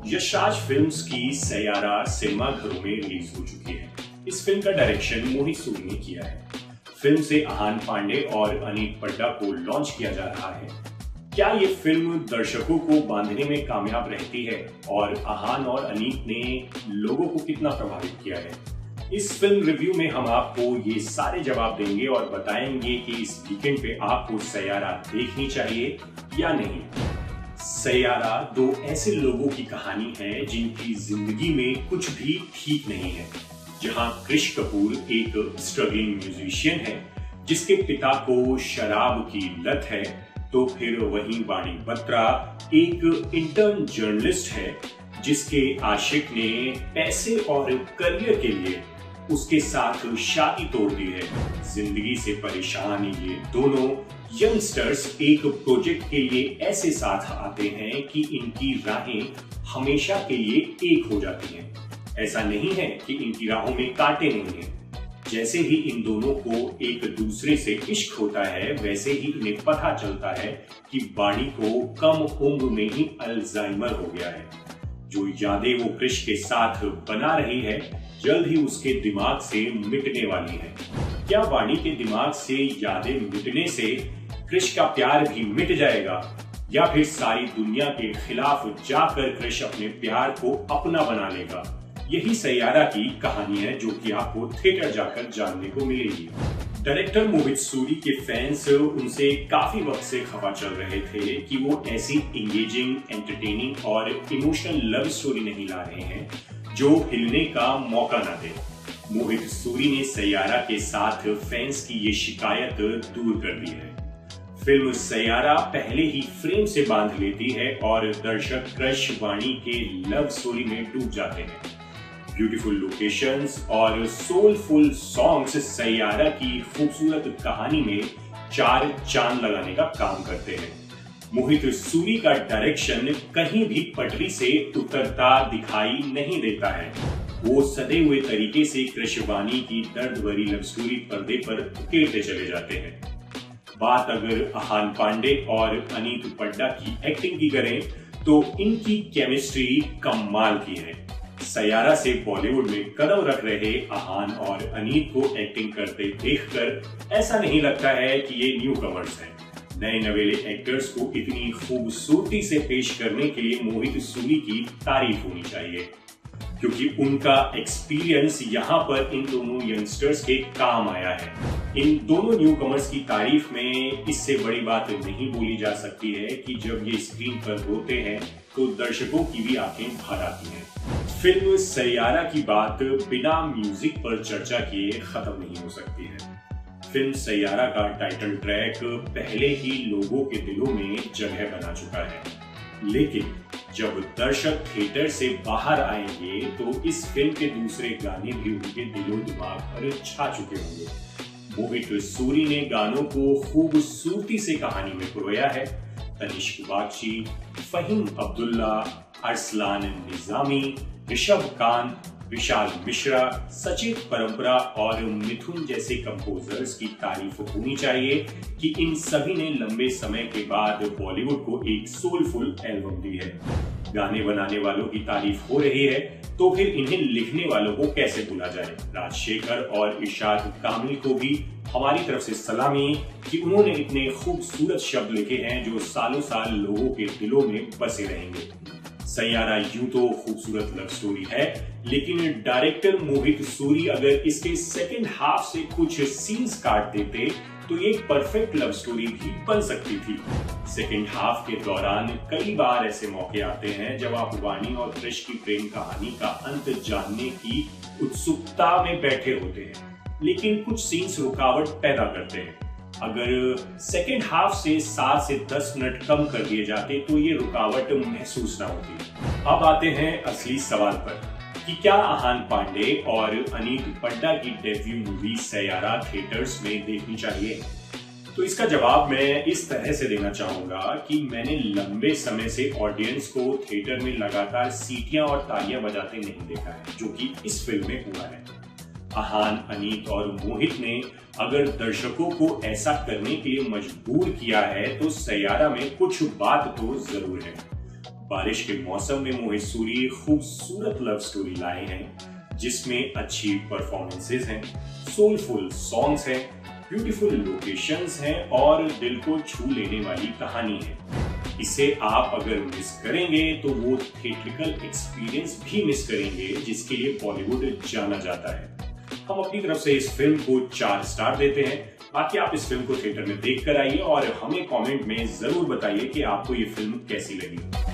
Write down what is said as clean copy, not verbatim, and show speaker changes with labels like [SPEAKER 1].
[SPEAKER 1] Yashraj films की Saiyaara cinema घरों में रिलीज हो चुकी है। इस फिल्म का डायरेक्शन मोहित सूरी ने किया है। फिल्म से आहान पांडे और अनीत पड्डा को लॉन्च किया जा रहा है। क्या ये फिल्म दर्शकों को बांधने में कामयाब रहती है और आहान और अनीत ने लोगों को कितना प्रभावित किया है? इस फिल्म रिव्यू में हम आपको ये सारे जवाब देंगे और बताएंगे कि इस वीकेंड पे आपको सैयारा देखनी चाहिए या नहीं। सैयारा दो ऐसे लोगों की कहानी है जिनकी जिंदगी में कुछ भी ठीक नहीं है। जहां कृष कपूर एक स्ट्रगलिंग म्यूजिशियन है जिसके पिता को शराब की लत है, तो फिर वहीं वाणी बत्रा एक इंटर्न जर्नलिस्ट है जिसके आशिक ने पैसे और करियर के लिए उसके साथ शादी तोड़ दी है। जिंदगी से परेशान ये दोनों यंगस्टर्स एक प्रोजेक्ट के लिए ऐसे साथ आते हैं कि इनकी राहें हमेशा के लिए एक हो जाती हैं। ऐसा नहीं है कि इनकी राहों में कांटे नहीं हैं। जैसे ही इन दोनों को एक दूसरे से इश्क होता है, वैसे ही इन्हें पता चलता है कि वाणी को कम उम्र में ही अल्जाइमर हो गया है। जो यादें वो कृष के साथ बना रही है, जल्द ही उसके दिमाग से मिटने वाली है। क्या वाणी के दिमाग से यादें मिटने से कृष का प्यार भी मिट जाएगा, या फिर सारी दुनिया के खिलाफ जाकर कृष अपने प्यार को अपना बना लेगा? यही सैयारा की कहानी है जो कि आपको थिएटर जाकर जानने को मिलेगी। डायरेक्टर मोहित सूरी के फैंस उनसे काफी वक्त से खफा चल रहे थे कि वो ऐसी एंगेजिंग, एंटरटेनिंग और इमोशनल लव स्टोरी नहीं ला रहे हैं जो हिलने का मौका ना दे। मोहित सूरी ने सैयारा के साथ फैंस की ये शिकायत दूर कर दी है। फिल्म सैयारा पहले ही फ्रेम से बांध लेती है और दर्शक कृष वाणी के लव स्टोरी में डूब जाते हैं। ब्यूटीफुल लोकेशंस और सोलफुल सॉन्ग्स सैयारा की खूबसूरत कहानी में चार चांद लगाने का काम करते हैं। मोहित सूरी का डायरेक्शन कहीं भी पटरी से उतरता दिखाई नहीं देता है। वो सदे हुए तरीके से कृष वाणी की दर्द भरी लव स्टोरी पर्दे पर उकेरते चले जाते हैं। बात अगर आहान पांडे और अनीत पड्डा की एक्टिंग की करें तो इनकी केमिस्ट्री कमाल की है। सैयारा से बॉलीवुड में कदम रख रहे आहान और अनीत को एक्टिंग करते देखकर ऐसा नहीं लगता है कि ये न्यू कमर्स हैं। नए नवेले एक्टर्स को इतनी खूबसूरती से पेश करने के लिए मोहित सूरी की तारीफ होनी चाहिए, क्योंकि उनका एक्सपीरियंस यहाँ पर इन दोनों यंगस्टर्स के काम आया है। इन दोनों न्यू कमर्स की तारीफ में इससे बड़ी बात नहीं बोली जा सकती है कि जब ये स्क्रीन पर होते हैं तो दर्शकों की भी आंखें भर आती हैं। फिल्म सैयारा की बात बिना म्यूजिक पर चर्चा किए खत्म नहीं हो सकती है। फिल्म सैयारा का टाइटल ट्रैक पहले ही लोगों के दिलों में जगह बना चुका है, लेकिन जब दर्शक थिएटर से बाहर आएंगे तो इस फिल्म के दूसरे गाने भी उनके दिलो दिमाग पर छा चुके होंगे। मोहित सूरी ने गानों को खूबसूरती से कहानी में पिरोया है। तनिष्क बागची, फहीम अब्दुल्ला, अरसलान निजामी, ऋषभ कांत, विशाल मिश्रा, सचेत परंपरा और मिथुन जैसे कंपोजर्स की तारीफ होनी चाहिए कि इन सभी ने लंबे समय के बाद बॉलीवुड को एक सोलफुल एल्बम दी है। गाने बनाने वालों की तारीफ हो रही है तो फिर इन्हें लिखने वालों को कैसे भूला जाए। राजशेखर और इरशाद कामिल को भी हमारी तरफ से सलामी कि उन्होंने इतने खूबसूरत शब्द लिखे हैं जो सालों साल लोगों के दिलों में बसे रहेंगे। सैयारा यूं तो खूबसूरत लव स्टोरी है, लेकिन डायरेक्टर मोहित सूरी अगर इसके सेकंड हाफ से कुछ सीन्स काट देते तो ये एक परफेक्ट लव स्टोरी भी बन सकती थी। सेकंड हाफ के दौरान कई बार ऐसे मौके आते हैं जब आप वाणी और कृष की प्रेम कहानी का अंत जानने की उत्सुकता में बैठे होते हैं, लेकिन कुछ सीन्स रुकावट पैदा करते हैं। अगर सेकेंड हाफ से 7 से 10 मिनट कम कर दिए जाते तो ये रुकावट महसूस ना होती। अब आते हैं असली सवाल पर कि क्या आहान पांडे और अनीत पड्डा की डेब्यू मूवी सैयारा थिएटर्स में देखनी चाहिए? तो इसका जवाब मैं इस तरह से देना चाहूंगा कि मैंने लंबे समय से ऑडियंस को थिएटर में लगातार सीटियां और तालियां बजाते नहीं देखा है, जो कि इस फिल्म में हुआ है। आहान, अनीत और मोहित ने अगर दर्शकों को ऐसा करने के लिए मजबूर किया है तो सैयारा में कुछ बात तो जरूर है। बारिश के मौसम में मोहित सूरी खूबसूरत लव स्टोरी लाए हैं जिसमें अच्छी परफॉर्मेंसेज हैं, सोलफुल सॉन्ग्स हैं, ब्यूटीफुल लोकेशंस हैं और दिल को छू लेने वाली कहानी है। इसे आप अगर मिस करेंगे तो वो थिएट्रिकल एक्सपीरियंस भी मिस करेंगे जिसके लिए बॉलीवुड जाना जाता है। हम अपनी तरफ से इस फिल्म को 4 स्टार देते हैं। बाकी आप इस फिल्म को थिएटर में देख कर आइए और हमें कमेंट में जरूर बताइए कि आपको ये फिल्म कैसी लगी।